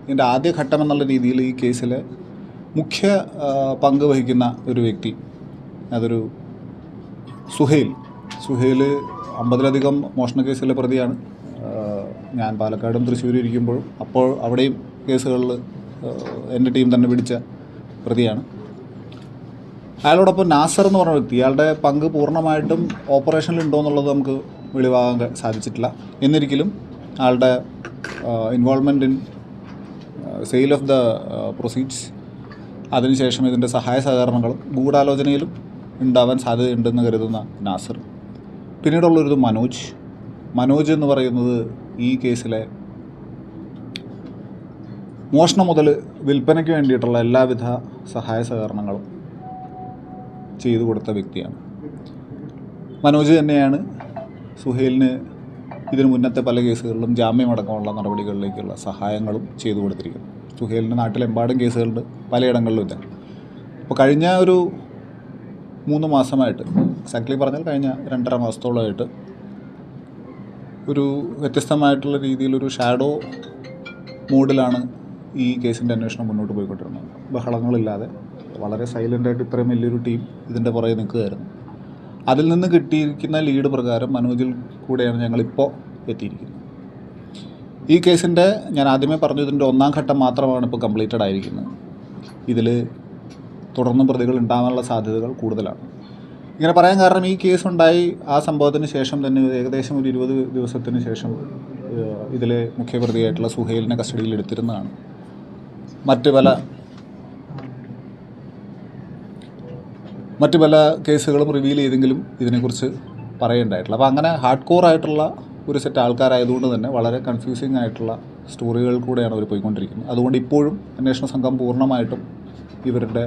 ഇതിൻ്റെ ആദ്യ ഘട്ടം എന്നുള്ള രീതിയിൽ ഈ കേസിൽ മുഖ്യ പങ്ക് വഹിക്കുന്ന ഒരു വ്യക്തി, അതൊരു സുഹൈൽ 50ലധികം മോഷണ കേസിലെ പ്രതിയാണ്. ഞാൻ പാലക്കാടും തൃശ്ശൂരും ഇരിക്കുമ്പോഴും അപ്പോൾ അവിടെയും കേസുകളിൽ എൻ്റെ ടീം തന്നെ പിടിച്ച പ്രതിയാണ്. അയാളോടൊപ്പം നാസർ എന്ന് പറഞ്ഞ വ്യക്തി, ഇയാളുടെ പങ്ക് പൂർണ്ണമായിട്ടും ഓപ്പറേഷനിൽ ഉണ്ടോ എന്നുള്ളത് നമുക്ക് വെളിവാകാൻ സാധിച്ചിട്ടില്ല. എന്നിരിക്കലും ആളുടെ involvement in sale of the proceeds, അതിനുശേഷം ഇതിൻ്റെ സഹായ സഹകരണങ്ങളും ഗൂഢാലോചനയിലും ഉണ്ടാവാൻ സാധ്യതയുണ്ടെന്ന് കരുതുന്ന നാസർ. പിന്നീടുള്ളൊരിത് മനോജ് എന്ന് പറയുന്നത് ഈ കേസിലെ മോഷണം മുതൽ വിൽപ്പനയ്ക്ക് വേണ്ടിയിട്ടുള്ള എല്ലാവിധ സഹായ സഹകരണങ്ങളും ചെയ്തു കൊടുത്ത വ്യക്തിയാണ്. മനോജ് തന്നെയാണ് സുഹൈലിന് ഇതിനു മുന്നത്തെ പല കേസുകളിലും ജാമ്യമടക്കമുള്ള നടപടികളിലേക്കുള്ള സഹായങ്ങളും ചെയ്തു കൊടുത്തിരിക്കുന്നു. സുഹൈലിൻ്റെ നാട്ടിലെമ്പാടും കേസുകളുണ്ട്, പലയിടങ്ങളിലും ഇല്ല. അപ്പോൾ കഴിഞ്ഞ ഒരു 3 മാസമായിട്ട്, എക്സാക്ട്ലി പറഞ്ഞാൽ കഴിഞ്ഞ 2.5 മാസത്തോളമായിട്ട് ഒരു വ്യത്യസ്തമായിട്ടുള്ള രീതിയിലൊരു ഷാഡോ മൂഡിലാണ് ഈ കേസിൻ്റെ അന്വേഷണം മുന്നോട്ട് പോയിക്കൊണ്ടിരുന്നത്. ബഹളങ്ങളില്ലാതെ വളരെ സൈലൻ്റായിട്ട് ഇത്രയും വലിയൊരു ടീം ഇതിൻ്റെ പുറകെ നിൽക്കുകയായിരുന്നു. അതിൽ നിന്ന് കിട്ടിയിരിക്കുന്ന ലീഡ് പ്രകാരം മനോജിൽ കൂടെയാണ് ഞങ്ങളിപ്പോൾ എത്തിയിരിക്കുന്നത്. ഈ കേസിൻ്റെ ഞാൻ ആദ്യമേ പറഞ്ഞു, ഇതിൻ്റെ 1ാം ഘട്ടം മാത്രമാണ് ഇപ്പോൾ കംപ്ലീറ്റഡ് ആയിരിക്കുന്നത്. ഇതിൽ തുടർന്നും പ്രതികൾ ഉണ്ടാകാനുള്ള സാധ്യതകൾ കൂടുതലാണ്. ഇങ്ങനെ പറയാൻ കാരണം, ഈ കേസുണ്ടായി ആ സംഭവത്തിന് ശേഷം തന്നെ ഏകദേശം ഒരു 20 ദിവസത്തിന് ശേഷം ഇതിലെ മുഖ്യപ്രതിയായിട്ടുള്ള സുഹൈലിനെ കസ്റ്റഡിയിൽ എടുത്തിരുന്നതാണ്. മറ്റ് പല കേസുകളും റിവീൽ ചെയ്തെങ്കിലും ഇതിനെക്കുറിച്ച് പറയേണ്ടായിട്ടുള്ള. അപ്പോൾ അങ്ങനെ ഹാർഡ് കോർ ആയിട്ടുള്ള ഒരു സെറ്റ് ആൾക്കാരായതുകൊണ്ട് തന്നെ വളരെ കൺഫ്യൂസിങ് ആയിട്ടുള്ള സ്റ്റോറികൾ കൂടെയാണ് അവർ പോയിക്കൊണ്ടിരിക്കുന്നത്. അതുകൊണ്ട് ഇപ്പോഴും അന്വേഷണ സംഘം പൂർണ്ണമായിട്ടും ഇവരുടെ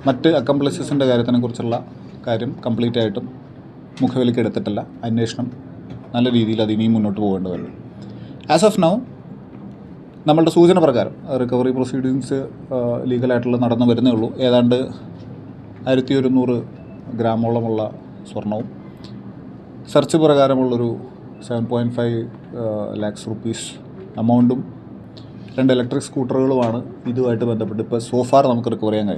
മറ്റ് അക്കംപ്ലിസസിൻ്റെ കാര്യത്തിനെക്കുറിച്ചുള്ള കാര്യം കംപ്ലീറ്റ് ആയിട്ടും മുഖവിലേക്ക് എടുത്തിട്ടില്ല. അന്വേഷണം നല്ല രീതിയിൽ അത് ഇനിയും മുന്നോട്ട് പോകേണ്ടതുണ്ട്. ആസ് ഓഫ് നൗ നമ്മളുടെ സൂചന പ്രകാരം റിക്കവറി പ്രൊസീഡിങ്സ് ലീഗലായിട്ടുള്ള നടന്നു വരുന്നേ ഉള്ളൂ. ഏതാണ്ട് 1100 ഗ്രാമോളമുള്ള സ്വർണവും സെർച്ച് പ്രകാരമുള്ളൊരു 7.5 lakhs rupees എമൗണ്ടും 2 ഇലക്ട്രിക് സ്കൂട്ടറുകളുമാണ് ഇതുമായിട്ട് ബന്ധപ്പെട്ട് ഇപ്പോൾ സോഫാർ നമുക്ക് റിക്കവർ ചെയ്യാൻ കഴിഞ്ഞത്.